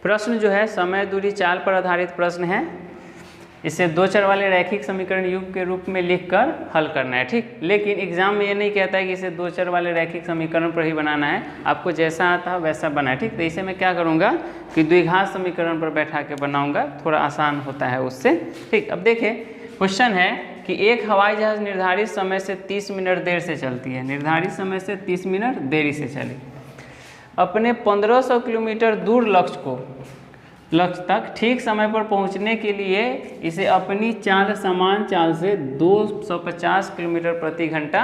प्रश्न जो है समय दूरी चाल पर आधारित प्रश्न है। इसे दो चर वाले रैखिक समीकरण युग्म के रूप में लिखकर हल करना है, ठीक। लेकिन एग्जाम में ये नहीं कहता है कि इसे दो चर वाले रैखिक समीकरण पर ही बनाना है, आपको जैसा आता है वैसा बनाए, ठीक। तो इसे मैं क्या करूँगा कि द्विघात समीकरण पर बैठा के बनाऊँगा, थोड़ा आसान होता है उससे, ठीक। अब देखिए क्वेश्चन है कि एक हवाई जहाज निर्धारित समय से 30 मिनट देर से चलती है, निर्धारित समय से 30 मिनट देरी से चली, अपने 1500 किलोमीटर दूर लक्ष्य तक ठीक समय पर पहुंचने के लिए इसे अपनी चाल समान चाल से 250 किलोमीटर प्रति घंटा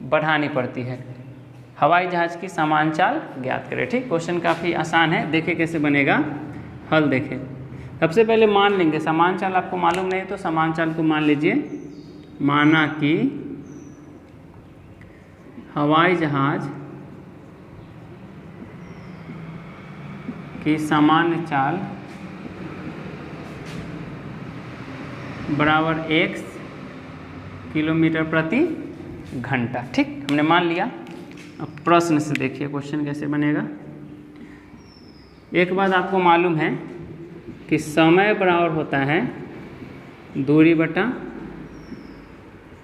बढ़ानी पड़ती है। हवाई जहाज की समान चाल ज्ञात करें, ठीक। क्वेश्चन काफ़ी आसान है, देखें कैसे बनेगा, हल देखें। सबसे पहले मान लेंगे समान चाल, आपको मालूम नहीं तो समान चाल को मान लीजिए। माना कि हवाई जहाज की सामान्य चाल बराबर x किलोमीटर प्रति घंटा, ठीक, हमने मान लिया। अब प्रश्न से देखिए क्वेश्चन कैसे बनेगा। एक बात आपको मालूम है कि समय बराबर होता है दूरी बटा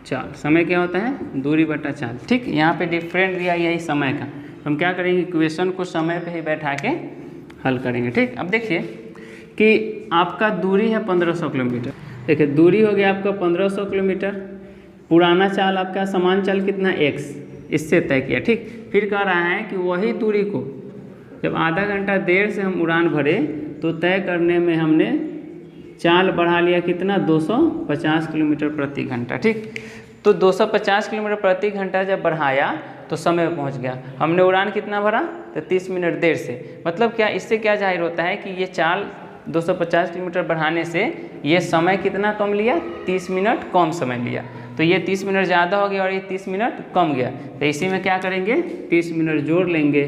चाल। समय क्या होता है, दूरी बटा चाल, ठीक। यहाँ पे डिफरेंट दिया यही समय का, हम क्या करेंगे इक्वेशन को समय पे ही बैठा के हल करेंगे, ठीक। अब देखिए कि आपका दूरी है 1500 किलोमीटर, देखिए दूरी हो गया आपका 1500 किलोमीटर, पुराना चाल आपका समान चाल कितना x, इससे तय किया, ठीक। फिर कह रहा है कि वही दूरी को जब आधा घंटा देर से हम उड़ान भरे तो तय करने में हमने चाल बढ़ा लिया कितना, 250 किलोमीटर प्रति घंटा, ठीक। तो 250 किलोमीटर प्रति घंटा जब बढ़ाया तो समय पर पहुंच गया। हमने उड़ान कितना भरा, तो 30 मिनट देर से, मतलब क्या, इससे क्या जाहिर होता है कि ये चाल 250 किलोमीटर बढ़ाने से ये समय कितना कम लिया, 30 मिनट कम समय लिया। तो ये 30 मिनट ज़्यादा हो गया और ये 30 मिनट कम गया, तो इसी में क्या करेंगे 30 मिनट जोड़ लेंगे,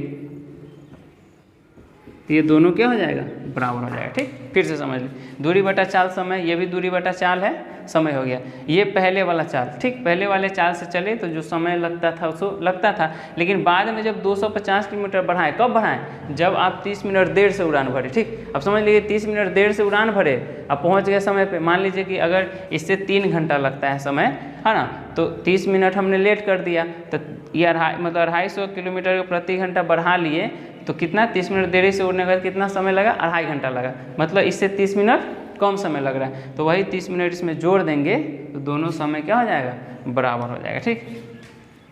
तो ये दोनों क्या हो जाएगा, बराबर हो जाएगा, ठीक। फिर से समझ लें, दूरी बटा चाल समय, ये भी दूरी बटा चाल है, समय हो गया। ये पहले वाला चाल, ठीक, पहले वाले चाल से चले तो जो समय लगता था उसको लगता था, लेकिन बाद में जब 250 किलोमीटर बढ़ाएं, कब बढ़ाएं, जब आप 30 मिनट देर से उड़ान भरे, ठीक। अब समझ लीजिए 30 मिनट देर से उड़ान भरे, अब पहुंच गए समय पे। मान लीजिए कि अगर इससे 3 घंटा लगता है समय, है ना, तो 30 मिनट हमने लेट कर दिया, तो ये मतलब 250 किलोमीटर प्रति घंटा बढ़ा लिए, तो कितना 30 मिनट देरी से उड़ने का कितना समय लगा, 2.5 घंटा लगा, मतलब इससे 30 मिनट कम समय लग रहा है। तो वही 30 मिनट इसमें जोड़ देंगे तो दोनों समय क्या हो जाएगा, बराबर हो जाएगा, ठीक।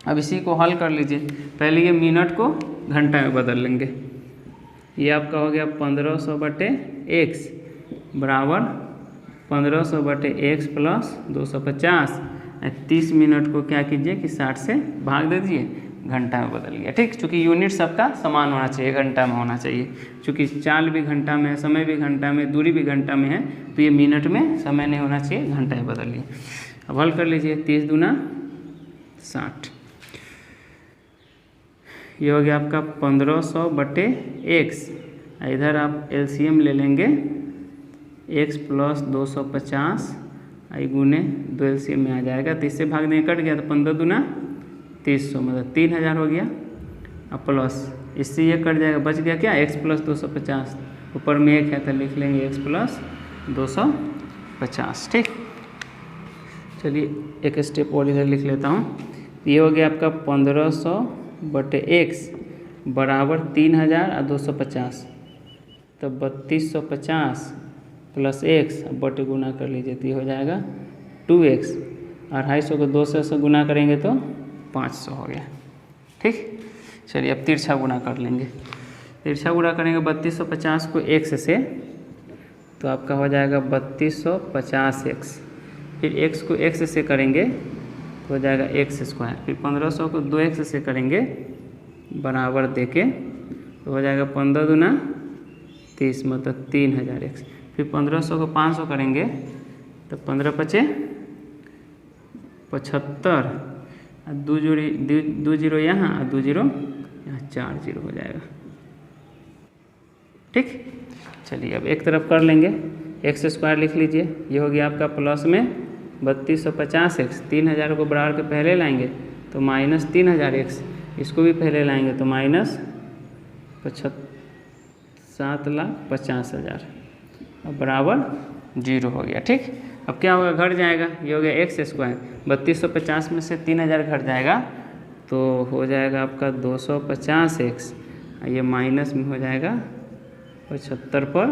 अब इसी को हल कर लीजिए। पहले ये मिनट को घंटा में बदल लेंगे, ये आपका हो गया 1500 बटे x बराबर 1500 बटे x प्लस 250। 30 मिनट को क्या कीजिए कि 60 से भाग दे दीजिए, घंटा में बदल गया, ठीक। चूँकि यूनिट सबका समान होना चाहिए, घंटा में होना चाहिए, चूँकि चाल भी घंटा में है, समय भी घंटा में, दूरी भी घंटा में है, तो ये मिनट में समय नहीं होना चाहिए, घंटा में बदल लिए। अब हल कर लीजिए, 30 दूना 60, ये हो गया आपका 1500 बटे x, इधर आप एलसीएम ले लेंगे, x प्लस 250 आई गुने 2 एलसीएम में आ जाएगा, तो इससे भाग देंगे, कट गया, तो 15 दूना 300, मतलब 3000 हो गया। अब प्लस इससे ये कट जाएगा, बच गया क्या, x प्लस 250, ऊपर में 1 है तो लिख लेंगे x प्लस 250, ठीक। चलिए एक स्टेप और इधर लिख लेता हूँ, ये हो गया आपका 1500 बटे x बराबर 3000 और 250, तो 3250 प्लस x, अब बटे गुना कर लीजिए, तो ये हो जाएगा 2x, 250 को 200 से गुना करेंगे तो 500 हो गया, ठीक। चलिए अब तिरछा गुना कर लेंगे, तिरछा गुना करेंगे 3250 को x से, तो आपका हो जाएगा 3250x, फिर x को x से करेंगे तो हो जाएगा x स्क्वायर, फिर 1500 को 2x से करेंगे बराबर देके तो हो जाएगा 15 दूना 30, मतलब 3000x, फिर 1500 को 500 करेंगे तो 15 पचे 75, दो जीरो यहाँ और 2 जीरो यहाँ, 4 जीरो हो जाएगा, ठीक। चलिए अब एक तरफ कर लेंगे, x स्क्वायर लिख लीजिए, ये हो गया आपका प्लस में 3250x, 3000 को बराबर के पहले लाएंगे तो माइनस 3000x, इसको भी पहले लाएंगे तो माइनस 75 7,50,000 अब बराबर 0 हो गया। ठीक, अब क्या होगा, घट जाएगा, ये हो गया x²। 3250 में से 3000 घट जाएगा तो हो जाएगा आपका 250x, ये माइनस में हो जाएगा 75 पर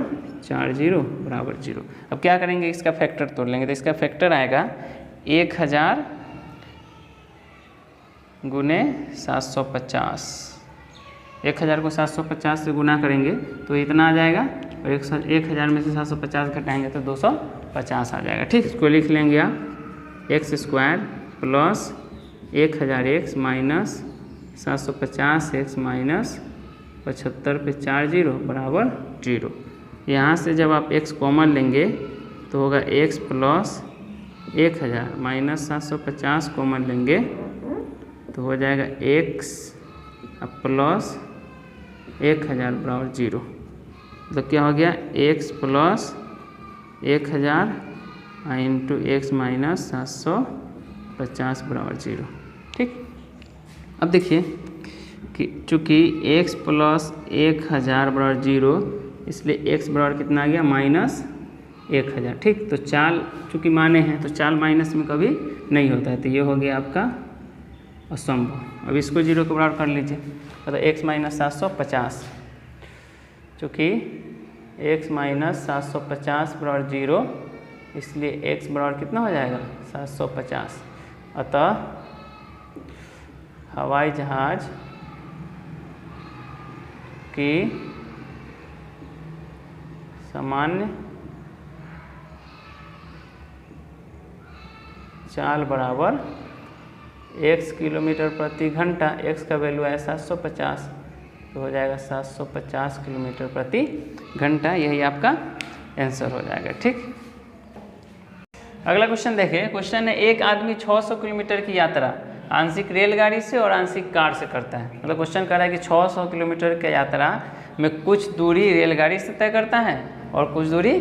4 0 बराबर 0। अब क्या करेंगे, इसका फैक्टर तोड़ लेंगे, तो इसका फैक्टर आएगा 1000 गुने 750। 1000 को 750 से गुना करेंगे तो इतना आ जाएगा, और 1000 में से 750 घटाएंगे तो 250 आ जाएगा। ठीक, इसको लिख लेंगे आप x² plus 1000x minus 750x minus 75 पे 4 0 बराबर 0। यहाँ से जब आप x कॉमन लेंगे तो होगा x प्लस 1000 माइनस 750 कॉमन लेंगे तो हो जाएगा x प्लस 1000 बराबर 0। तो क्या हो गया, x plus 1000 into x minus 750 बराबर 0। ठीक, अब देखिए कि चूँकि x प्लस 1000 बराबर 0, इसलिए x बराबर कितना आ गया, माइनस 1000। ठीक, तो चाल चूँकि माने हैं तो चाल माइनस में कभी नहीं होता है, तो ये हो गया आपका असंभव। अब इसको 0 के बराबर कर लीजिए, मतलब x माइनस 750, चूँकि x माइनस 750 बराबर 0, इसलिए x बराबर कितना हो जाएगा, 750। अतः हवाई जहाज की सामान्य चाल बराबर x किलोमीटर प्रति घंटा, x का वैल्यू है 750, तो हो जाएगा 750 किलोमीटर प्रति घंटा। यही आपका आंसर हो जाएगा। ठीक, अगला क्वेश्चन देखिए। क्वेश्चन है, एक आदमी 600 किलोमीटर की यात्रा आंशिक रेलगाड़ी से और आंशिक कार से करता है। मतलब क्वेश्चन कह रहा है कि 600 किलोमीटर की यात्रा में कुछ दूरी रेलगाड़ी से तय करता है और कुछ दूरी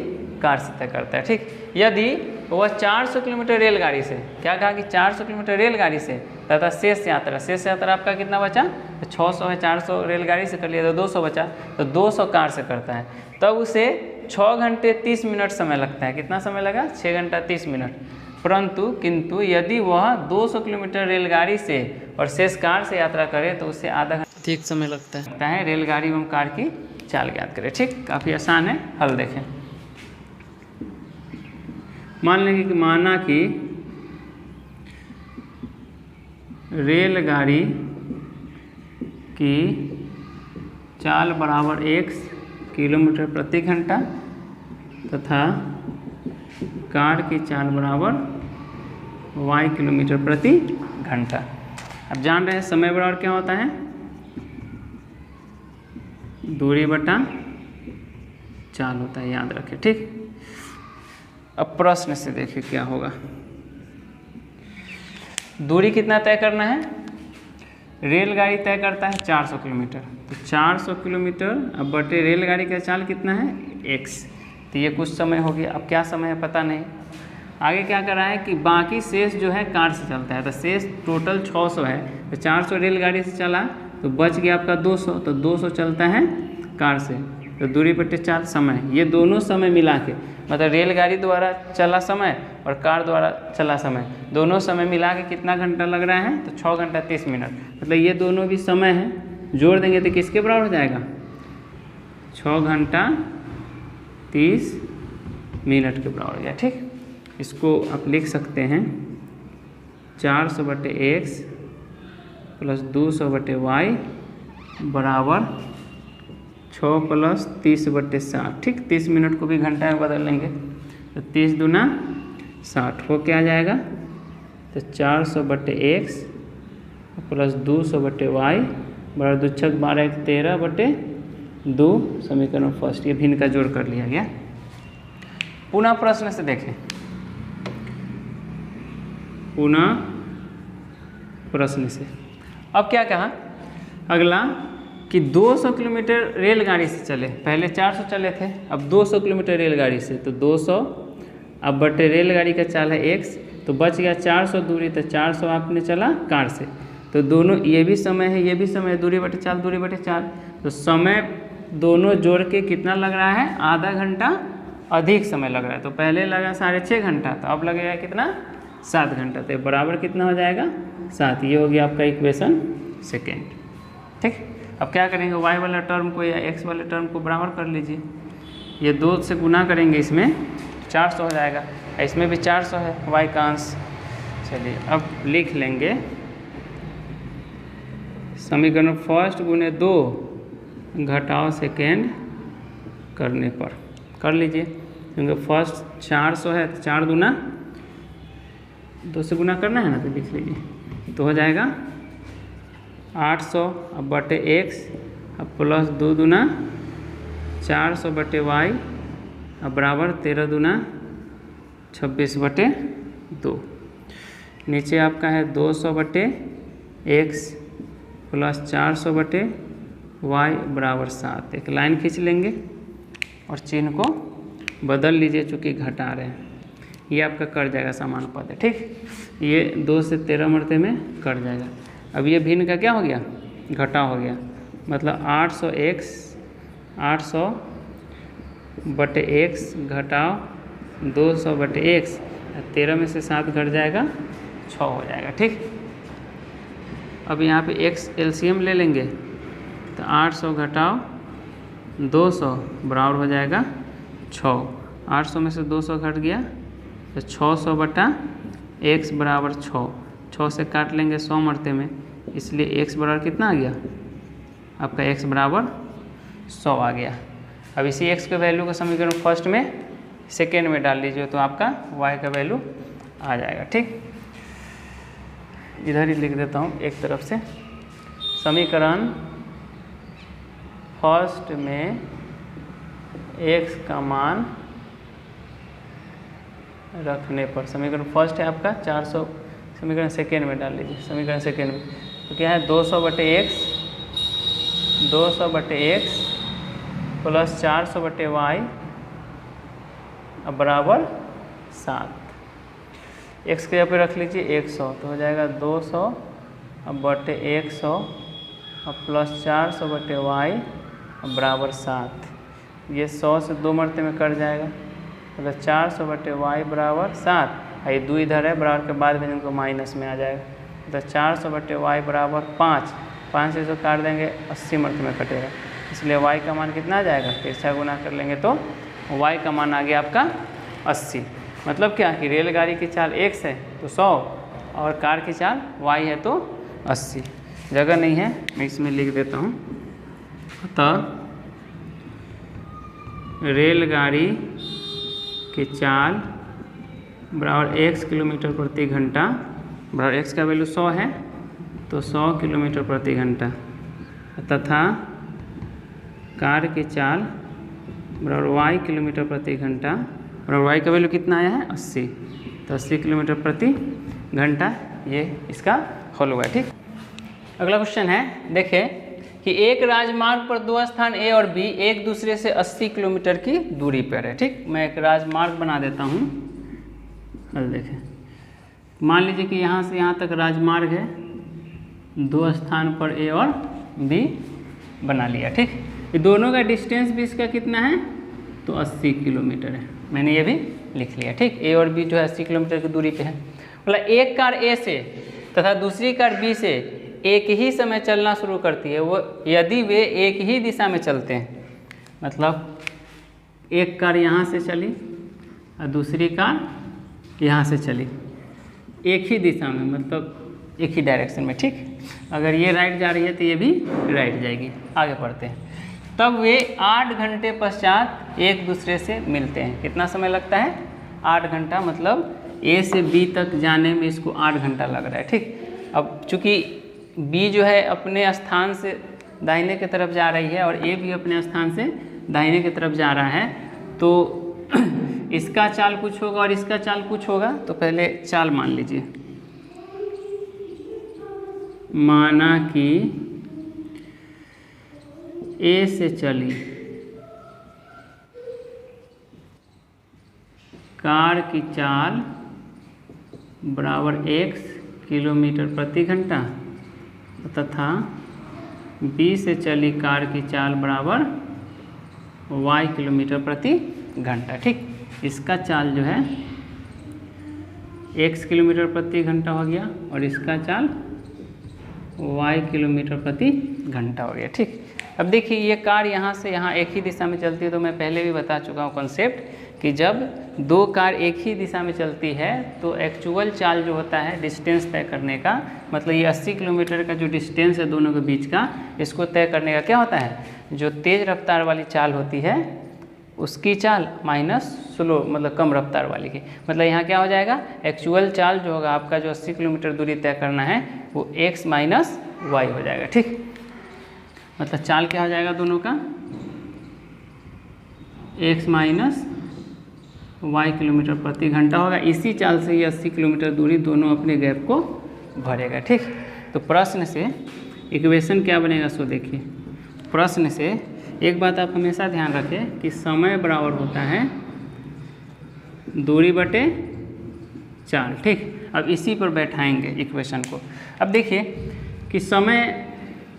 कार से तय करता है। ठीक, यदि वह 400 किलोमीटर रेलगाड़ी से, क्या कहा कि 400 किलोमीटर रेलगाड़ी से तथा शेष यात्रा आपका कितना बचा, तो 600 है, 400 रेलगाड़ी से कर लिया तो 200 बचा, तो 200 कार से करता है, तब उसे 6 घंटे 30 मिनट समय लगता है। कितना समय लगा, 6 घंटा 30 मिनट। किंतु यदि वह 200 किलोमीटर रेलगाड़ी से और शेष कार से यात्रा करे तो उसे आधा घंटा अधिक समय लगता है रेलगाड़ी एवं कार की चाल ज्ञात करें। ठीक, काफ़ी आसान है, हल देखें। मान लेंगे कि माना कि रेलगाड़ी की चाल बराबर x किलोमीटर प्रति घंटा तथा कार की चाल बराबर y किलोमीटर प्रति घंटा। अब जान रहे हैं समय बराबर क्या होता है, दूरी बटा चाल होता है, याद रखें। ठीक, अब प्रश्न से देखिए क्या होगा। दूरी कितना तय करना है, रेलगाड़ी तय करता है 400 किलोमीटर, तो 400 किलोमीटर अब बटे रेलगाड़ी का चाल कितना है x, तो ये कुछ समय हो गया। अब क्या समय है पता नहीं। आगे क्या कर रहा है कि बाकी शेष जो है कार से चलता है, तो शेष टोटल 600 है, तो 400 रेलगाड़ी से चला तो बच गया आपका 200, तो 200 चलता है कार से, तो दूरी बटे चाल समय, ये दोनों समय मिला के, मतलब रेलगाड़ी द्वारा चला समय और कार द्वारा चला समय, दोनों समय मिला के कितना घंटा लग रहा है, तो 6 घंटा 30 मिनट। मतलब ये दोनों भी समय है, जोड़ देंगे तो किसके बराबर हो जाएगा, 6 घंटा 30 मिनट के बराबर हो गया। ठीक, इसको आप लिख सकते हैं 400 बटे x प्लस 200 बटे y बराबर 6 प्लस 30 बटे 60। ठीक, 30 मिनट को भी घंटा में बदल लेंगे तो 30 दूना 60 हो क्या आ जाएगा, तो 400 बटे x प्लस 200 बटे y बराबर 2 छक 12 13 बटे 2 समीकरण फर्स्ट, ये भिन्न का जोड़ कर लिया गया। पुनः प्रश्न से देखें, पुनः प्रश्न से अब क्या कहा अगला कि 200 किलोमीटर रेलगाड़ी से चले, पहले 400 चले थे, अब 200 किलोमीटर रेलगाड़ी से, तो 200 अब बटे रेलगाड़ी का चाल है x, तो बच गया 400 दूरी, तो 400 आपने चला कार से, तो दोनों ये भी समय है ये भी समय है, दूरी बटे चाल, तो समय दोनों जोड़ के कितना लग रहा है, आधा घंटा अधिक समय लग रहा है। तो पहले लगा 6.5 घंटा, तो अब लगेगा कितना, 7 घंटा। तो बराबर कितना हो जाएगा, 7। ये हो गया आपका इक्वेशन सेकेंड। ठीक, अब क्या करेंगे, y वाला टर्म को या x वाले टर्म को बराबर कर लीजिए। ये 2 से गुना करेंगे, इसमें 400 हो जाएगा, इसमें भी 400 है y का अंश। चलिए अब लिख लेंगे समीकरण फर्स्ट गुने 2 घटाओ सेकेंड करने पर कर लीजिए, क्योंकि फर्स्ट 400 है तो 4 दूना 2 से गुना करना है ना, तो लिख लीजिए। तो हो जाएगा 800 अब बटे x अब प्लस 2 दूना 400 बटे y अब बराबर 13 दूना 26 बटे 2। नीचे आपका है 200 बटे x प्लस 400 बटे y बराबर 7। एक लाइन खींच लेंगे और चिन्ह को बदल लीजिए, चूँकि घटा रहे हैं। ये आपका कट जाएगा समानुपात है। ठीक, ये 2 से 13 मरते में कट जाएगा। अब ये भिन्न का क्या हो गया, घटा हो गया, मतलब 800 बटे x घटाओ 200 बटे x, 13 में से 7 घट जाएगा 6 हो जाएगा। ठीक, अब यहाँ पे x एलसीएम ले लेंगे, तो 800 घटाओ 200 बराबर हो जाएगा 6। 800 में से 200 घट गया तो 600 बटा x बराबर 6। 6 से काट लेंगे 100 मरते में, इसलिए x बराबर कितना आ गया, आपका x बराबर 100 आ गया। अब इसी x के वैल्यू का समीकरण फर्स्ट में सेकेंड में डाल लीजिए, तो आपका y का वैल्यू आ जाएगा। ठीक, इधर ही लिख देता हूँ एक तरफ से। समीकरण फर्स्ट में x का मान रखने पर, समीकरण फर्स्ट है आपका 400, समीकरण सेकेंड में डाल लीजिए। समीकरण सेकेंड में तो क्या है, 200 बटे x प्लस 400 बटे y अब बराबर 7। x के यहाँ पे रख लीजिए 100, तो हो जाएगा 200 अब बटे 100 अब प्लस 400 बटे y अब बराबर 7। ये 100 से 2 मरते में कट जाएगा, मतलब 400 बटे y बराबर 7। ये 2 इधर है, बराबर के बाद भी इनको माइनस में आ जाएगा, तो 400 बटे y बराबर 5। 5 से जो काट देंगे 80 मरते में कटेगा, इसलिए y का मान कितना आ जाएगा, तिरछा गुना कर लेंगे तो y का मान आ गया आपका 80। मतलब क्या कि रेलगाड़ी की चाल x है तो 100 और कार की चाल y है तो 80। जगह नहीं है, मैं इसमें लिख देता हूँ। अतः रेलगाड़ी की चाल बराबर x किलोमीटर प्रति घंटा, बराबर x का वैल्यू 100 है तो 100 किलोमीटर प्रति घंटा, तथा कार की चाल बराबर y किलोमीटर प्रति घंटा, बराबर y का वैल्यू कितना आया है 80, तो 80 किलोमीटर प्रति घंटा। ये इसका हल हुआ है। ठीक, अगला क्वेश्चन है, देखें कि एक राजमार्ग पर 2 स्थान A और B एक दूसरे से 80 किलोमीटर की दूरी पर है। ठीक, मैं एक राजमार्ग बना देता हूँ। अब देखें, मान लीजिए कि यहाँ से यहाँ तक राजमार्ग है, 2 स्थान पर A और B बना लिया। ठीक, ये दोनों का डिस्टेंस भी इसका कितना है, तो 80 किलोमीटर है। मैंने ये भी लिख लिया। ठीक, A और B जो है 80 किलोमीटर की दूरी पे है। मतलब एक कार A से तथा दूसरी कार B से एक ही समय चलना शुरू करती है, वो यदि वे एक ही दिशा में चलते हैं, मतलब एक कार यहाँ से चली और दूसरी कार यहाँ से चली, एक ही दिशा में, मतलब एक ही डायरेक्शन में। ठीक, अगर ये राइट जा रही है तो ये भी राइट जाएगी। आगे बढ़ते हैं, तब वे 8 घंटे पश्चात एक दूसरे से मिलते हैं। कितना समय लगता है, 8 घंटा, मतलब A से B तक जाने में इसको 8 घंटा लग रहा है। ठीक, अब चूँकि B जो है अपने स्थान से दाहिने की तरफ जा रही है और A भी अपने स्थान से दाहिने की तरफ जा रहा है, तो इसका चाल कुछ होगा और इसका चाल कुछ होगा। तो पहले चाल मान लीजिए, माना कि A से चली कार की चाल बराबर x किलोमीटर प्रति घंटा तथा B से चली कार की चाल बराबर y किलोमीटर प्रति घंटा। ठीक, इसका चाल जो है x किलोमीटर प्रति घंटा हो गया और इसका चाल y किलोमीटर प्रति घंटा हो गया। ठीक, अब देखिए ये कार यहाँ से यहाँ एक ही दिशा में चलती है, तो मैं पहले भी बता चुका हूँ कॉन्सेप्ट कि जब दो कार एक ही दिशा में चलती है तो एक्चुअल चाल जो होता है डिस्टेंस तय करने का, मतलब ये 80 किलोमीटर का जो डिस्टेंस है दोनों के बीच का, इसको तय करने का क्या होता है, जो तेज़ रफ्तार वाली चाल होती है उसकी चाल माइनस स्लो मतलब कम रफ्तार वाली की, मतलब यहाँ क्या हो जाएगा, एक्चुअल चाल जो होगा आपका जो 80 किलोमीटर दूरी तय करना है वो x माइनस वाई हो जाएगा। ठीक, मतलब चाल क्या हो जाएगा दोनों का, x माइनस वाई किलोमीटर प्रति घंटा होगा। इसी चाल से ये 80 किलोमीटर दूरी दोनों अपने गैप को भरेगा। ठीक, तो प्रश्न से इक्वेशन क्या बनेगा सो देखिए, प्रश्न से एक बात आप हमेशा ध्यान रखें कि समय बराबर होता है दूरी बटे चाल। ठीक, अब इसी पर बैठाएंगे इक्वेशन को। अब देखिए कि समय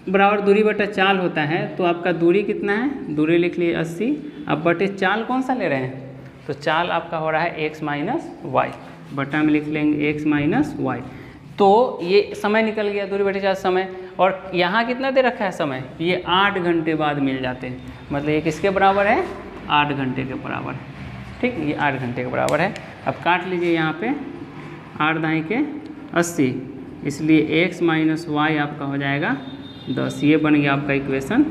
बराबर दूरी बटा चाल होता है, तो आपका दूरी कितना है, दूरी लिख लिए 80, अब बटे चाल कौन सा ले रहे हैं, तो चाल आपका हो रहा है x माइनस वाई, बटा में लिख लेंगे x माइनस वाई। तो ये समय निकल गया दूरी बटे चाल समय, और यहाँ कितना दे रखा है समय, ये 8 घंटे बाद मिल जाते हैं, मतलब ये किसके बराबर है, 8 घंटे के बराबर है। ठीक, ये 8 घंटे के बराबर है। अब काट लीजिए यहाँ पे 8 दाएँ के 80, इसलिए x माइनस वाई आपका हो जाएगा 10। ये बन गया आपका इक्वेशन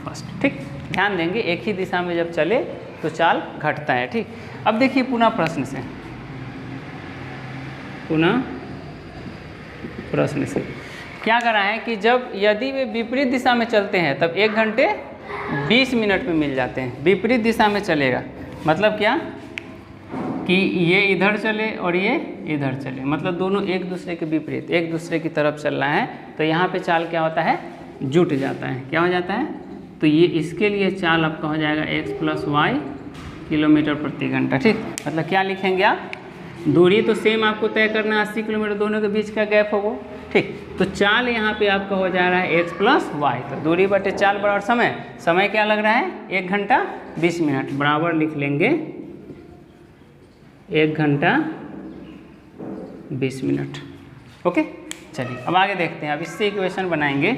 फर्स्ट। ठीक, ध्यान देंगे एक ही दिशा में जब चले तो चाल घटता है। ठीक, अब देखिए पुनः प्रश्न से, पुनः प्रश्न से क्या करा है कि जब यदि वे विपरीत दिशा में चलते हैं तब 1 घंटे 20 मिनट में मिल जाते हैं। विपरीत दिशा में चलेगा मतलब क्या कि ये इधर चले और ये इधर चले, मतलब दोनों एक दूसरे के विपरीत एक दूसरे की तरफ चलना है, तो यहाँ पे चाल क्या होता है, जुट जाता है। क्या हो जाता है, तो ये इसके लिए चाल आपका हो जाएगा x प्लस वाई किलोमीटर प्रति घंटा। ठीक, मतलब क्या लिखेंगे आप, दूरी तो सेम आपको तय करना है, 80 किलोमीटर दोनों के बीच का गैप होगा। ठीक, तो चाल यहाँ पे आपका हो जा रहा है x प्लस वाई, तो दूरी बटे चाल बराबर समय, समय क्या लग रहा है 1 घंटा 20 मिनट, बराबर लिख लेंगे 1 घंटा 20 मिनट। ओके, चलिए अब आगे देखते हैं। अब इससे इक्वेशन बनाएंगे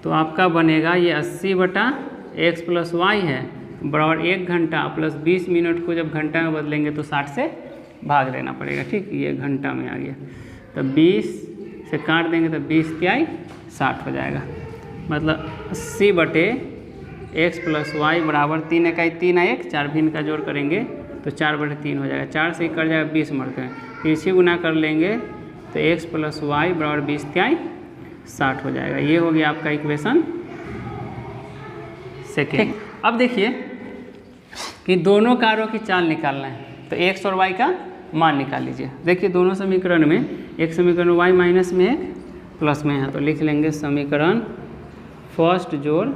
तो आपका बनेगा ये 80 बटा x प्लस वाई है बराबर 1 घंटा प्लस 20 मिनट को जब घंटा में बदलेंगे तो 60 से भाग देना पड़ेगा। ठीक, ये घंटा में आ गया, तो 20 से काट देंगे तो 20 तिहाई 60 हो जाएगा, मतलब 80 बटे x प्लस वाई बराबर 3 इकाई 3 1 4 भिन्न का जोड़ करेंगे तो 4 बटे 3 हो जाएगा, 4 से कट जाएगा 20 मरते हैं, फिर इसी गुना कर लेंगे तो x प्लस वाई बराबर 20 तिहाई 60 हो जाएगा। ये हो गया आपका इक्वेशन सेकेंड। अब देखिए कि दोनों कारों की चाल निकालना है, तो x और y का मान निकाल लीजिए। देखिए दोनों समीकरण में एक समीकरण y माइनस में है प्लस में है, तो लिख लेंगे समीकरण फर्स्ट जोड़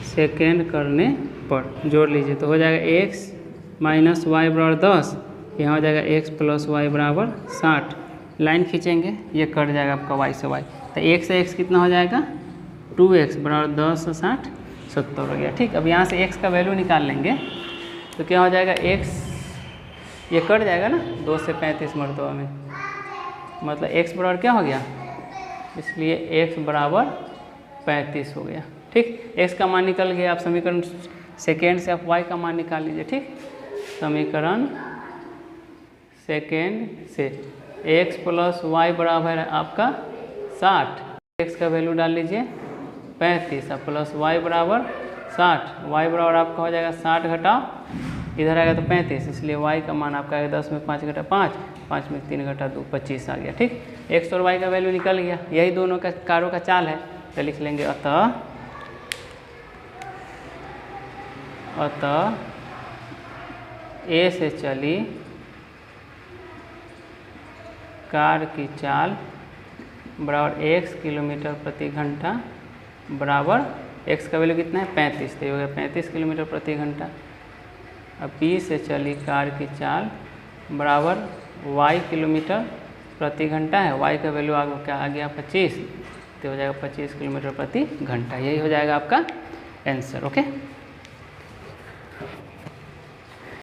सेकेंड करने पर जोड़ लीजिए, तो हो जाएगा x माइनस वाई बराबर 10, यहाँ हो जाएगा x प्लस वाई बराबर 60। लाइन खींचेंगे ये कट जाएगा आपका y से y, तो x से x कितना हो जाएगा 2x बराबर 10 से 60 70 हो गया। ठीक, अब यहाँ से x का वैल्यू निकाल लेंगे तो क्या हो जाएगा, x ये कट जाएगा ना 2 से 35 मरतबा में, मतलब x बराबर क्या हो गया, इसलिए x बराबर 35 हो गया। ठीक, x का मान निकल गया। आप समीकरण सेकेंड से आप y का मान निकाल लीजिए। ठीक, समीकरण सेकेंड से x प्लस वाई बराबर है आपका 60, x का वैल्यू डाल लीजिए 35 और प्लस y बराबर 60, y बराबर आपका हो जाएगा 60 घटाओ इधर आएगा तो 35, इसलिए y का मान आपका आएगा 10 में 5 घटा 5, 5 में 3 घटा 2 25 आ गया। ठीक, x और y का वैल्यू निकल गया, यही दोनों का कारों का चाल है, तो लिख लेंगे अतः A से चली कार की चाल बराबर x किलोमीटर प्रति घंटा बराबर x का वैल्यू कितना है 35, तो ये हो गया 35 किलोमीटर प्रति घंटा। अब B से चली कार की चाल बराबर y किलोमीटर प्रति घंटा है, y का वैल्यू क्या आ गया 25, तो हो जाएगा 25 किलोमीटर प्रति घंटा। यही हो जाएगा आपका आंसर। ओके।